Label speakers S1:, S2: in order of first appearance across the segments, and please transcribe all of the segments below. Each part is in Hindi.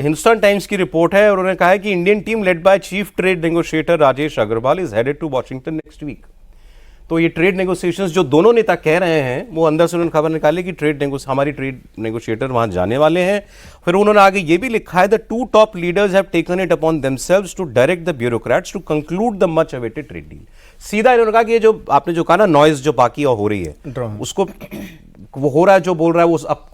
S1: हिंदुस्तान टाइम्स की रिपोर्ट है और उन्होंने कहा है कि Indian team led by chief trade negotiator Rajesh Agrawal is headed to Washington next week. तो ये ट्रेड नेगोशिएशंस जो दोनों नेता कह रहे हैं, वो अंदर से उन्होंने खबर निकाली कि हमारी ट्रेड नेगोशिएटर वहां जाने वाले हैं। फिर उन्होंने आगे ये भी लिखा है, the two top leaders have taken it upon themselves to direct the bureaucrats to conclude the much awaited trade deal. सीधा इन्होंने कहा कि ये जो आपने जो कहा ना, नॉइज जो बाकी हो रही है, उसको वो हो रहा है, जो बोल रहा है वो अब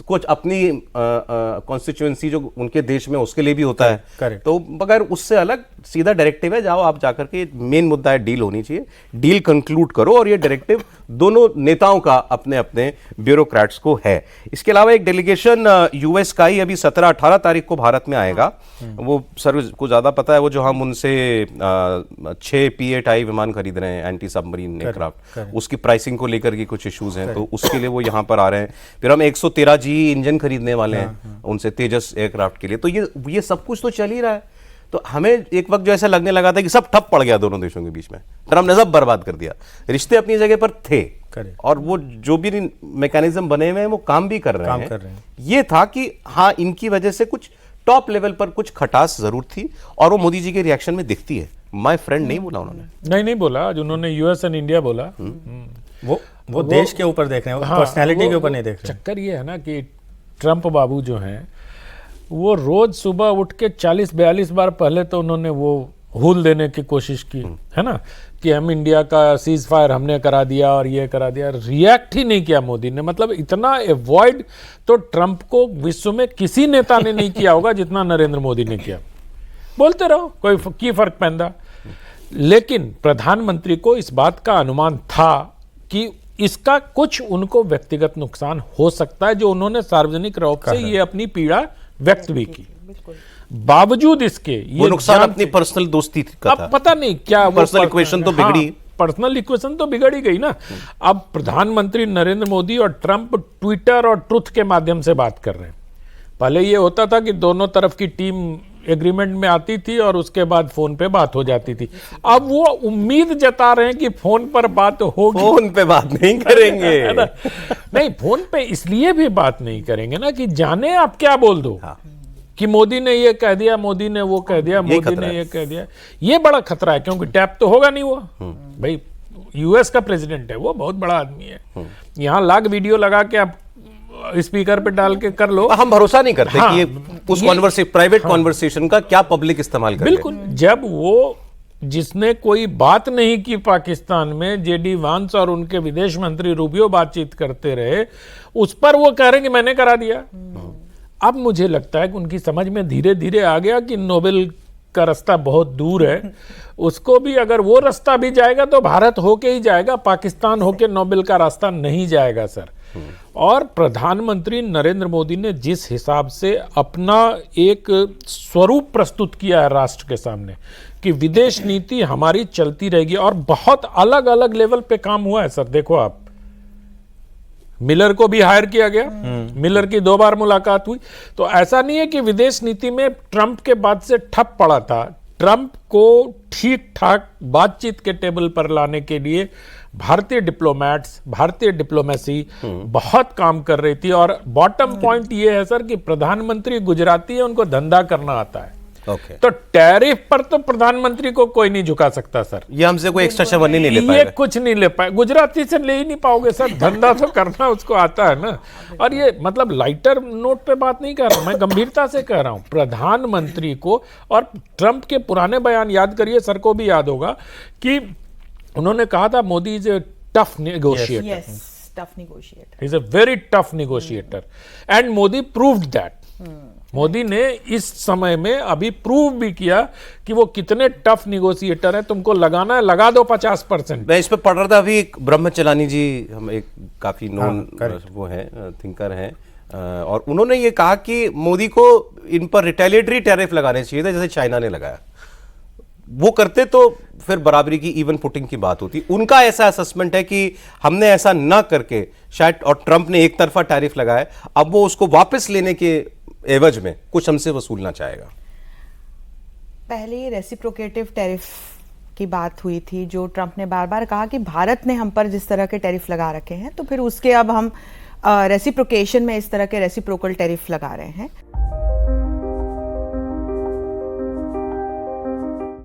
S1: कुछ अपनी कॉन्स्टिट्यूएंसी जो उनके देश में उसके लिए भी होता है।
S2: करेक्ट।
S1: तो मगर उससे अलग सीधा डायरेक्टिव है, जाओ आप जाकर के, मेन मुद्दा है डील होनी चाहिए, डील कंक्लूड करो। और ये डायरेक्टिव दोनों नेताओं का अपने अपने ब्यूरोक्रेट्स को है। इसके अलावा एक डेलीगेशन यूएस का ही अभी 17-18 तारीख को भारत में आएगा। वो सर्विस को ज्यादा पता है, वो जो हम उनसे 6 P-8I विमान खरीद रहे हैं, एंटी सबमरीन एयरक्राफ्ट, उसकी प्राइसिंग को लेकर के कुछ इश्यूज हैं, तो उसके लिए वो यहाँ पर आ रहे हैं। फिर हम 113G इंजन खरीदने वाले हैं उनसे, तेजस एयरक्राफ्ट के लिए। तो ये सब कुछ तो चल ही रहा है। तो हमें एक वक्त जो ऐसा लगने लगा था कि सब ठप पड़ गया दोनों देशों के बीच में, ट्रम्प ने सब बर्बाद कर दिया। रिश्ते अपनी जगह पर थे और वो जो भी मैकेनिज्म बने हुए हैं वो काम भी कर रहे हैं। ये था कि हाँ, इनकी वजह से कुछ टॉप लेवल पर कुछ खटास जरूर थी और वो मोदी जी के रिएक्शन में दिखती है। माय फ्रेंड नहीं बोला उन्होंने,
S3: नहीं बोला। आज उन्होंने यूएस एंड इंडिया बोला।
S2: वो देश के ऊपर देख रहे हैं, पर्सनैलिटी के ऊपर नहीं देख रहे।
S3: चक्कर ये है ना कि ट्रम्प बाबू जो हैं वो रोज सुबह उठ के 40-42 बार पहले तो उन्होंने वो हूल देने की कोशिश की है ना, कि हम इंडिया का सीज फायर हमने करा दिया और ये करा दिया। रिएक्ट ही नहीं किया मोदी ने। मतलब इतना एवॉइड तो ट्रम्प को विश्व में किसी नेता ने नहीं किया होगा जितना नरेंद्र मोदी ने किया। बोलते रहो, कोई की फर्क पैंदा। लेकिन प्रधानमंत्री को इस बात का अनुमान था कि इसका कुछ उनको व्यक्तिगत नुकसान हो सकता है, जो उन्होंने सार्वजनिक रूप से ये अपनी पीड़ा व्यक्त भी की। बावजूद इसके ये
S1: नुकसान अपनी पर्सनल दोस्ती का था।
S3: अब पता नहीं क्या
S1: पर्सनल इक्वेशन तो बिगड़ी।
S3: पर्सनल इक्वेशन तो बिगड़ ही गई ना। अब प्रधानमंत्री नरेंद्र मोदी और ट्रंप ट्विटर और ट्रुथ के माध्यम से बात कर रहे हैं। पहले ये होता था कि दोनों तरफ की टीम एग्रीमेंट में आती थी और उसके बाद फोन पे बात हो जाती थी। अब वो उम्मीद जता रहे हैं कि फोन पर बात होगी।
S1: फोन पे बात नहीं करेंगे
S3: नहीं, फोन पे इसलिए भी बात नहीं करेंगे ना कि जाने आप क्या बोल दो। हाँ। कि मोदी ने ये कह दिया, मोदी ने वो कह दिया, मोदी ने ये कह दिया। ये बड़ा खतरा है, क्योंकि टैप तो होगा नहीं वो। भाई यूएस का प्रेसिडेंट है, वो बहुत बड़ा आदमी है। यहाँ लाख वीडियो लगा के आप स्पीकर पे डाल के कर लो।
S1: हम भरोसा नहीं करते कि ये उस प्राइवेट कॉन्वर्सेशन का क्या पब्लिक इस्तेमाल करे।
S3: बिल्कुल। जब वो जिसने कोई बात नहीं की पाकिस्तान में, जेडी वांस और उनके विदेश मंत्री रूबियो बातचीत करते रहे, उस पर वो कह रहे हैं कि मैंने करा दिया। अब मुझे लगता है कि उनकी समझ में धीरे धीरे आ गया कि नोबेल का रास्ता बहुत दूर है। उसको भी अगर वो रास्ता भी जाएगा तो भारत होके ही जाएगा, पाकिस्तान होके नोबेल का रास्ता नहीं जाएगा सर। और प्रधानमंत्री नरेंद्र मोदी ने जिस हिसाब से अपना एक स्वरूप प्रस्तुत किया है राष्ट्र के सामने कि विदेश नीति हमारी चलती रहेगी, और बहुत अलग अलग लेवल पे काम हुआ है सर। देखो आप, मिलर को भी हायर किया गया, मिलर की 2 बार मुलाकात हुई। तो ऐसा नहीं है कि विदेश नीति में ट्रंप के बाद से ठप पड़ा था। ट्रंप को ठीक ठाक बातचीत के टेबल पर लाने के लिए भारतीय डिप्लोमैट्स, भारतीय डिप्लोमेसी बहुत काम कर रही थी। और बॉटम पॉइंट ये है सर कि प्रधानमंत्री गुजराती है, उनको धंधा करना आता है। तो टैरिफ पर तो प्रधानमंत्री को कोई नहीं झुका सकता सर।
S1: ये हमसे कोई एक्स्ट्रा शवन नहीं ले पाएगा,
S3: ये कुछ नहीं ले पाए, गुजराती से ले ही नहीं पाओगे सर। धंधा तो करना उसको आता है ना। और ये मतलब लाइटर नोट पे बात नहीं कर रहा, मैं गंभीरता से कह रहा हूं प्रधानमंत्री को। और ट्रंप के पुराने बयान याद करिए, सर को भी याद होगा कि उन्होंने कहा था Modi is a tough negotiator, is a very tough negotiator, and Modi proved that. Modi ने इस समय में अभी प्रूव भी किया कि वो कितने टफ नेगोशिएटर हैं। तुमको लगाना है, लगा दो 50%।
S1: मैं इस पे पढ़ रहा था अभी, एक ब्रह्मचलानी जी, हम एक काफी नोन वो हैं, थिंकर हैं, और उन्होंने ये कहा कि मोदी को इन पर रिटेलिएटरी टैरिफ लगाने चाहिए थे, जैसे चाइना ने लगाया। वो करते तो फिर बराबरी की, इवन फुटिंग की बात होती। उनका ऐसा असेसमेंट है कि हमने ऐसा ना करके शायद, और ट्रंप ने एक तरफा टैरिफ लगाया, अब वो उसको वापस लेने के एवज में कुछ हमसे वसूलना चाहेगा।
S4: पहले रेसिप्रोकेटिव टैरिफ की बात हुई थी, जो ट्रंप ने बार बार कहा कि भारत ने हम पर जिस तरह के टैरिफ लगा रखे हैं, तो फिर उसके अब हम रेसिप्रोकेशन में इस तरह के रेसिप्रोकल टैरिफ लगा रहे हैं।